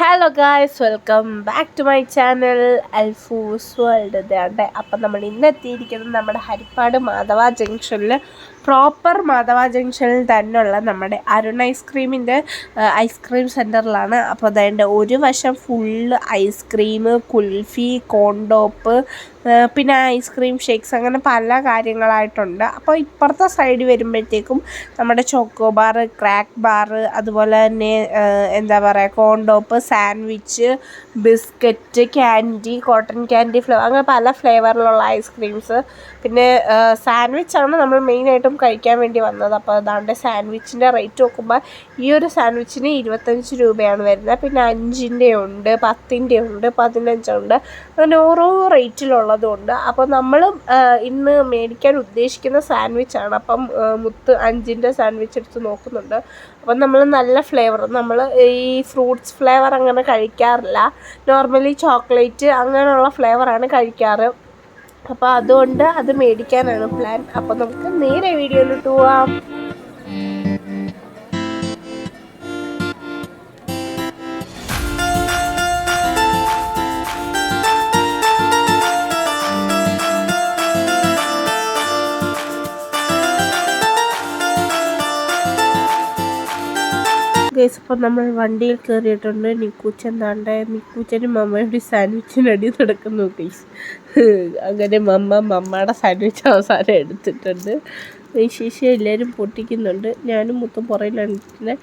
Hello guys, welcome back to my channel അൽഫൂസ് world. ഇതാണ്ട് അപ്പം നമ്മൾ ഇന്ന് എത്തിയിരിക്കുന്നത് നമ്മുടെ ഹരിപ്പാട് മാധവ ജംഗ്ഷനിൽ, പ്രോപ്പർ മാധവ ജംഗ്ഷനിൽ തന്നെയുള്ള നമ്മുടെ അരുൺ ഐസ്ക്രീമിൻ്റെ ഐസ്ക്രീം സെൻറ്ററിലാണ്. അപ്പോൾ അതായത് ഒരു വശം ഫുള്ള് ഐസ്ക്രീം, കുൽഫി, കോണ്ടോപ്പ്, പിന്നെ ഐസ്ക്രീം ഷേക്സ്, അങ്ങനെ പല കാര്യങ്ങളായിട്ടുണ്ട്. അപ്പോൾ ഇപ്പുറത്തെ സൈഡ് വരുമ്പോഴത്തേക്കും നമ്മുടെ ചോക്കോ ബാർ, ക്രാക്ക് ബാർ, അതുപോലെ തന്നെ എന്താ പറയുക, കോണ്ടോപ്പ്, sandwich, biscuit, candy, cotton candy flavour, അങ്ങനെ പല ഫ്ലേവറിലുള്ള ഐസ്ക്രീംസ്. പിന്നെ സാൻഡ്വിച്ചാണ് നമ്മൾ മെയിനായിട്ടും കഴിക്കാൻ വേണ്ടി വന്നത്. അപ്പോൾ അതാണ്ട് സാൻഡ്വിച്ചിൻ്റെ റേറ്റ് നോക്കുമ്പോൾ ഈ ഒരു സാൻഡ്വിച്ചിന് 25 രൂപയാണ് വരുന്നത്. പിന്നെ 5-ൻ്റെ ഉണ്ട്, 10-ൻ്റെ ഉണ്ട്, 15 അങ്ങനെ ഓരോ റേറ്റിലുള്ളതുണ്ട്. അപ്പോൾ നമ്മൾ ഇന്ന് മേടിക്കാൻ ഉദ്ദേശിക്കുന്ന സാൻഡ്വിച്ചാണ്. അപ്പം മുത്ത് 5-ൻ്റെ സാൻഡ്വിച്ച് എടുത്ത് നോക്കുന്നുണ്ട്. അപ്പം നമ്മൾ നല്ല ഫ്ലേവർ, നമ്മൾ ഈ ഫ്രൂട്ട്സ് ഫ്ലേവർ അങ്ങനെ കഴിക്കാറില്ല, നോർമലി ചോക്ലേറ്റ് അങ്ങനെയുള്ള ഫ്ലേവറാണ് കഴിക്കാറ്. അപ്പോൾ അതുകൊണ്ട് അത് മേടിക്കാനാണ് പ്ലാൻ. അപ്പോൾ നമുക്ക് നേരെ വീഡിയോയിലോട്ട് പോവാം. ഗൈസ്, ഇപ്പോൾ നമ്മൾ വണ്ടിയിൽ കയറിയിട്ടുണ്ട്. നിക്കൂച്ചനും മമ്മയുടെ സാൻഡ്വിച്ചിനടി നടക്കുന്നു ഗൈസ്. അങ്ങനെ മമ്മയുടെ സാൻഡ്വിച്ച് അവസാനം എടുത്തിട്ടുണ്ട്. ശേഷം എല്ലാവരും പൊട്ടിക്കുന്നുണ്ട്, ഞാനും മൊത്തം പുറയിലാണ്.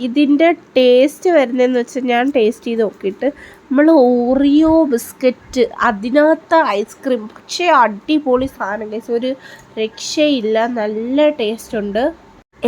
ഇതിൻ്റെ ടേസ്റ്റ് വരുന്നതെന്ന് വെച്ചാൽ, ഞാൻ ടേസ്റ്റ് ചെയ്ത് നോക്കിയിട്ട്, നമ്മൾ ഓറിയോ ബിസ്ക്കറ്റ് അതിനകത്ത് ഐസ്ക്രീം, പക്ഷേ അടിപൊളി സാധനം ഗൈസ്, ഒരു രക്ഷയില്ല, നല്ല ടേസ്റ്റ് ഉണ്ട്.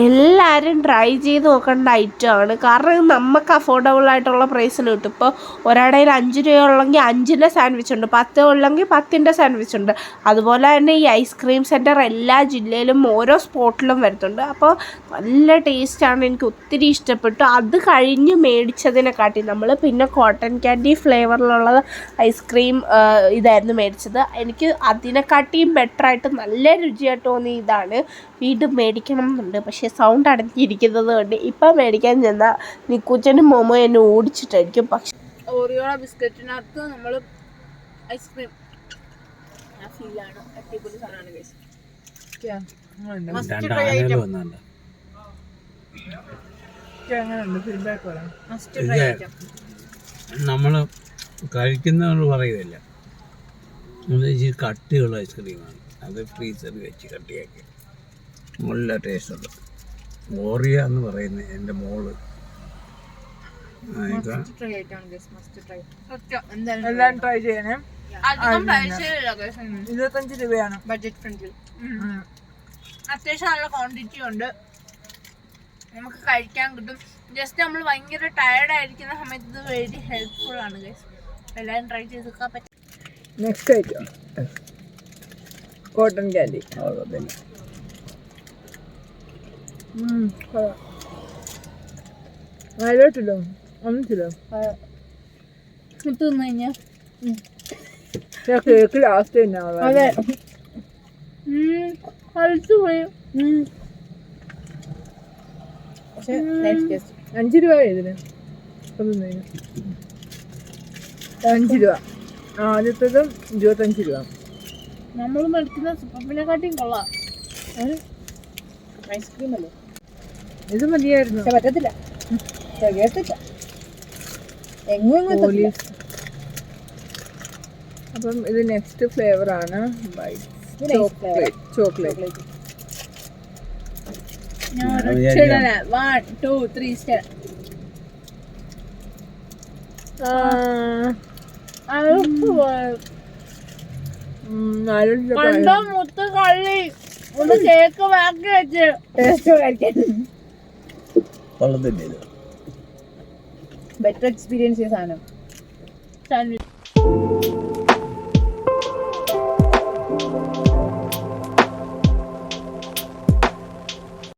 എല്ലാവരും ട്രൈ ചെയ്ത് നോക്കേണ്ട ഐറ്റമാണ്. കാരണം നമുക്ക് അഫോർഡബിൾ ആയിട്ടുള്ള പ്രൈസിന് കിട്ടും. ഇപ്പോൾ ഒരാടയിൽ 5 രൂപ ഉള്ളെങ്കിൽ 5-ൻ്റെ സാൻഡ്വിച്ച് ഉണ്ട്, 10 ഉള്ളെങ്കിൽ 10-ൻ്റെ സാൻഡ്വിച്ച് ഉണ്ട്. അതുപോലെ തന്നെ ഈ ഐസ്ക്രീം സെൻറ്റർ എല്ലാ ജില്ലയിലും ഓരോ സ്പോട്ടിലും വരുന്നുണ്ട്. അപ്പോൾ നല്ല ടേസ്റ്റാണ്, എനിക്ക് ഒത്തിരി ഇഷ്ടപ്പെട്ടു. അത് കഴിഞ്ഞ് മേടിച്ചതിനെക്കാട്ടി നമ്മൾ പിന്നെ കോട്ടൺ ക്യാൻഡി ഫ്ലേവറിലുള്ള ഐസ്ക്രീം ഇതായിരുന്നു മേടിച്ചത്. എനിക്ക് അതിനെക്കാട്ടിയും ബെറ്ററായിട്ട് നല്ല രുചിയായിട്ട് തോന്നി ഇതാണ്. വീണ്ടും മേടിക്കണം എന്നുണ്ട്, പക്ഷേ സൗണ്ട് അടഞ്ഞിരിക്കുന്നത് കൊണ്ട് ഇപ്പം മേടിക്കാൻ ചെന്നാൽ നിക്കൂച്ചനും മോമോ എന്നെ ഓടിച്ചിട്ടായിരിക്കും. പക്ഷെ ഓറിയോ ബിസ്ക്കറ്റിനകത്ത് നമ്മൾ ഐസ്ക്രീം ആ ഫീലാണ്, അടിപൊളി സാധനമാണ് ഗൈസ്. നമ്മൾ കഴിക്കുന്നവർ പറയുന്നില്ല, കട്ടിയുള്ള ഐസ്ക്രീമാണ്, അത് ഫ്രീസറിൽ വെച്ച് കട്ടിയാക്കി നല്ല ടേസ്റ്റുണ്ട്. ഓറിയ എന്ന് പറയുന്നത് എൻ്റെ മോള് എല്ലാം ട്രൈ ചെയ്യണേ. 25 രൂപയാണ്, ബഡ്ജറ്റ് ഫ്രണ്ട്ലി. അത്യാവശ്യം നല്ല ക്വാണ്ടിറ്റി ഉണ്ട്, നമുക്ക് കഴിക്കാൻ കിട്ടും. ജസ്റ്റ് നമ്മൾ ഭയങ്കര ടയർഡ് ആയിരിക്കുന്ന സമയത്ത് ഇത് വെരി ഹെൽപ്ഫുൾ ആണ് ഗൈസ്. എല്ലാവരും ട്രൈ ചെയ്ത് നോക്കാൻ പറ്റും. Next item cotton candy. നല്ലോട്ടില്ലോ, ഒന്നിച്ചില്ലോ. തിന്നു കഴിഞ്ഞാൽ കേക്ക് ലാസ്റ്റ് തന്നെ. അതെ, കഴിച്ചു പോയി. 5 രൂപ ഇതിന്, 5 രൂപ. ആദ്യത്തതും 25 രൂപ. നമ്മൾ മേടിക്കുന്ന സുപ്പപ്പിനെക്കാട്ടിയും കൊള്ളാം. ഐസ്ക്രീം അല്ലേ, ഇത് മതിയായിരുന്നു, പറ്റത്തില്ല, തികയത്തില്ല. പോലീസ്. അപ്പം ഇത് നെക്സ്റ്റ് ഫ്ലേവർ ആണ്, ചോക്ലേറ്റ്. ഞാൻ 1 2 3 സ്റ്റാർ. മുത്ത് കള്ളി ഒന്ന് കേക്ക് ബാക്കി വെച്ച് ടേസ്റ്റ് കഴിക്കാൻ ബെറ്റർ എക്സ്പീരിയൻസ് ചെയ്ത സാധനം.